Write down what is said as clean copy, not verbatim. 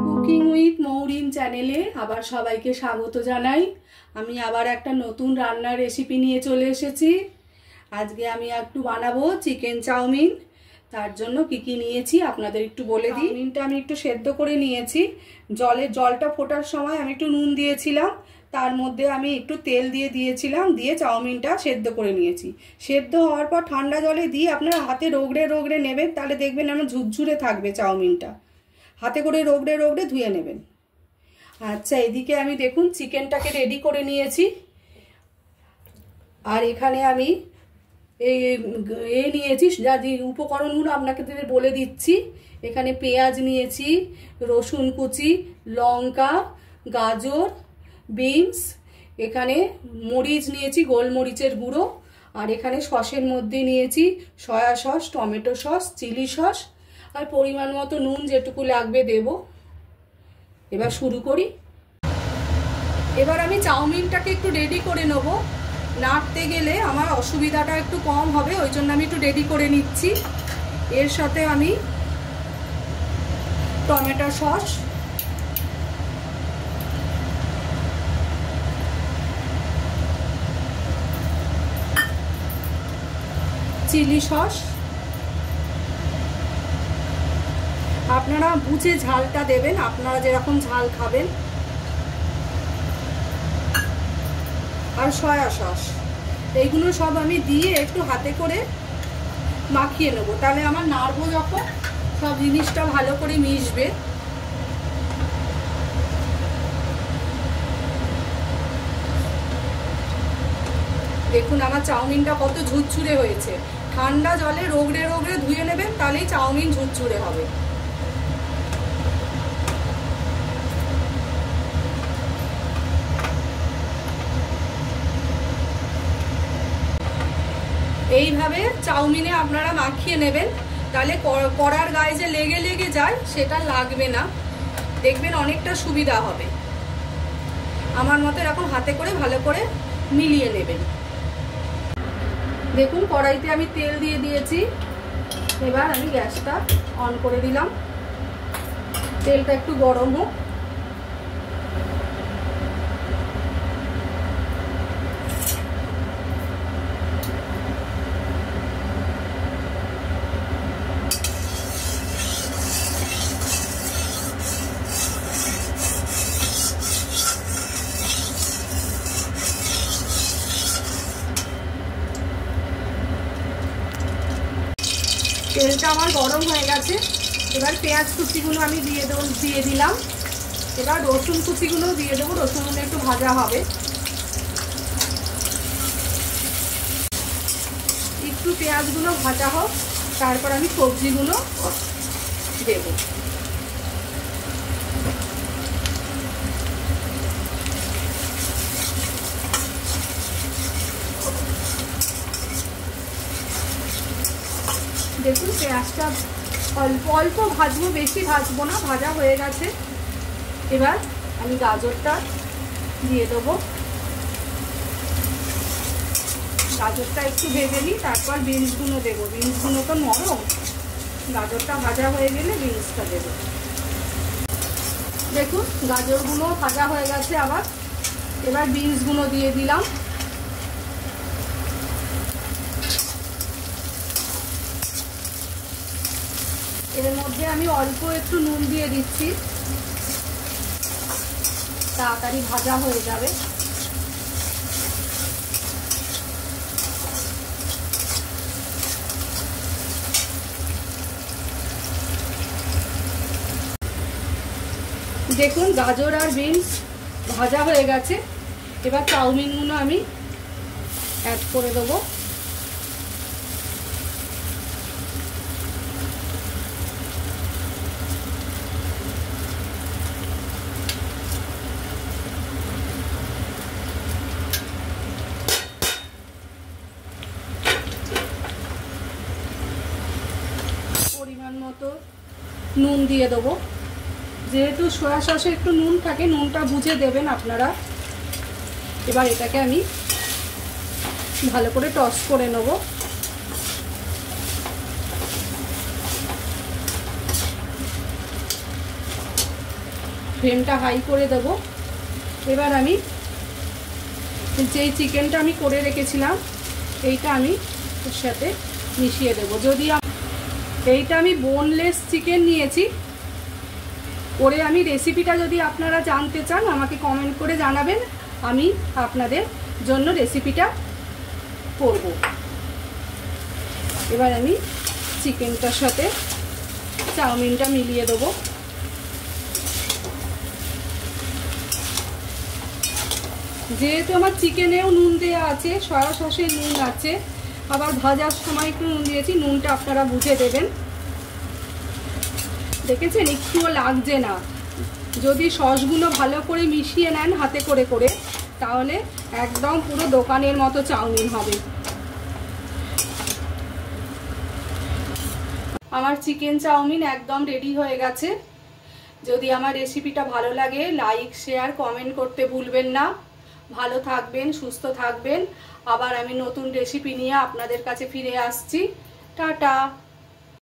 Cooking with Mourin চ্যানেলে আবার সবাইকে স্বাগত জানাই। আমি আবার একটা নতুন রান্নার রেসিপি নিয়ে চলে এসেছি। আজকে আমি একটু বানাবো চিকেন চাউমিন। তার জন্য কি কি নিয়েছি আপনাদের একটু বলে দিই। চাউমিনটা আমি একটু সেদ্ধ করে নিয়েছি। জলটা ফোটার সময় আমি একটু নুন দিয়েছিলাম, তার মধ্যে আমি একটু তেল দিয়েছিলাম, দিয়ে চাউমিনটা সেদ্ধ করে নিয়েছি। সেদ্ধ হওয়ার পর ঠান্ডা জলে দিয়ে আপনারা হাতে রগড়ে নেবেন, তাহলে দেখবেন আমার ঝুরঝুরে থাকবে চাউমিনটা। হাতে করে রগড়ে ধুয়ে নেবেন। আচ্ছা, এদিকে আমি দেখুন চিকেনটাকে রেডি করে নিয়েছি। আর এখানে আমি নিয়েছি যা উপকরণগুলো আপনাকে বলে দিচ্ছি। এখানে পেঁয়াজ নিয়েছি, রসুন কুচি, লঙ্কা, গাজর, বিনস, এখানে মরিচ নিয়েছি, গোলমরিচের গুঁড়ো, আর এখানে সসের মধ্যে নিয়েছি soya sauce, tomato sauce, chilli sauce, আর পরিমাণ মতো নুন যেটুকু লাগবে দেব। এবার শুরু করি। এবার আমি চাউমিনটাকে একটু রেডি করে নেব। নাড়তে গেলে আমার অসুবিধাটা একটু কম হবে, ওই জন্য আমি একটু রেডি করে নিচ্ছি। এর সাথে আমি টমেটো সস, চিলি সস, আপনারা বুঝে ঝালটা দেবেন, আপনারা যেরকম ঝাল খাবেন, আর সয়া সস, এইগুলো সব আমি দিয়ে একটু হাতে করে মাখিয়ে নেবো। তাহলে আমার নাড়বো যখন সব জিনিসটা ভালো করে মিশবে। দেখুন আমার চাউমিনটা কত ঝুরঝুরে হয়েছে। ঠান্ডা জলে রগড়ে ধুয়ে নেবেন, তাহলেই চাউমিন ঝুরঝুরে হবে। এইভাবে চাউমিনে আপনারা মাখিয়ে নেবেন, তাহলে কড়ার গায়ে যে লেগে যায় সেটা লাগবে না, দেখবেন অনেকটা সুবিধা হবে। আমার মতো এরকম হাতে করে ভালো করে মিলিয়ে নেবেন। দেখুন কড়াইতে আমি তেল দিয়ে দিয়েছি। এবার আমি গ্যাসটা অন করে দিলাম। তেলটা একটু গরম হোক। তেলটা আমার গরম হয়ে গেছে। এবার পেঁয়াজ কুচিগুলো আমি দিয়ে দিলাম। এবার রসুন কুচিগুলো দিয়ে দেবো, রসুনগুলো একটু ভাজা হবে। একটু পেঁয়াজগুলো ভাজা হোক, তারপর আমি সবজিগুলো দেব। দেখুন পেঁয়াজটা অল্প ভাজবো, বেশি ভাজবো না, ভাজা হয়ে গেছে। এবার আমি গাজরটা দিয়ে দেবো। গাজরটা একটু ভেজে নিই, তারপর বিনসগুলো দেবো। বিনসগুলো তো নরম, গাজরটা ভাজা হয়ে গেলে বিনসটা দেবো। দেখুন গাজরগুলো ভাজা হয়ে গেছে আবার। এবার বিনসগুলো দিয়ে দিলাম। এর মধ্যে আমি অল্প একটু নুন দিয়ে দিচ্ছি, তাড়াতাড়ি ভাজা হয়ে যাবে। দেখুন গাজর আর বিনস ভাজা হয়ে গেছে। এবার চাউমিনগুলো আমি অ্যাড করে দেবো। পরিমাণ মতো নুন দিয়ে দেবো। যেহেতু সয়া সসে একটু নুন থাকে, নুনটা বুঝে দেবেন আপনারা। এবার এটাকে আমি ভালো করে টস করে নেব। ফ্লেমটা হাই করে দেব। এবার আমি যেই চিকেনটা আমি করে রেখেছিলাম এইটা আমি এর সাথে মিশিয়ে দেব। যদি এইটা আমি বোনলেস চিকেন নিয়েছি করে, আমি রেসিপিটা যদি আপনারা জানতে চান আমাকে কমেন্ট করে জানাবেন, আমি আপনাদের জন্য রেসিপিটা করব। এবার আমি চিকেনটার সাথে চাউমিনটা মিলিয়ে দেবো। যেহেতু আমার চিকেনেও নুন দেওয়া আছে, সয়া সসের নুন আছে, আবার ভাজার সময় একটু নুন দিয়েছি, নুনটা আপনারা বুঝে দেবেন। দেখেছেন একটুও লাগছে না। যদি সসগুলো ভালো করে মিশিয়ে নেন হাতে করে করে, তাহলে একদম পুরো দোকানের মতো চাউমিন হবে। আমার চিকেন চাউমিন একদম রেডি হয়ে গেছে। যদি আমার রেসিপিটা ভালো লাগে লাইক শেয়ার কমেন্ট করতে ভুলবেন না। ভালো থাকবেন, সুস্থ থাকবেন। আবার আমি নতুন রেসিপি নিয়ে আপনাদের কাছে ফিরে আসছি। টাটা।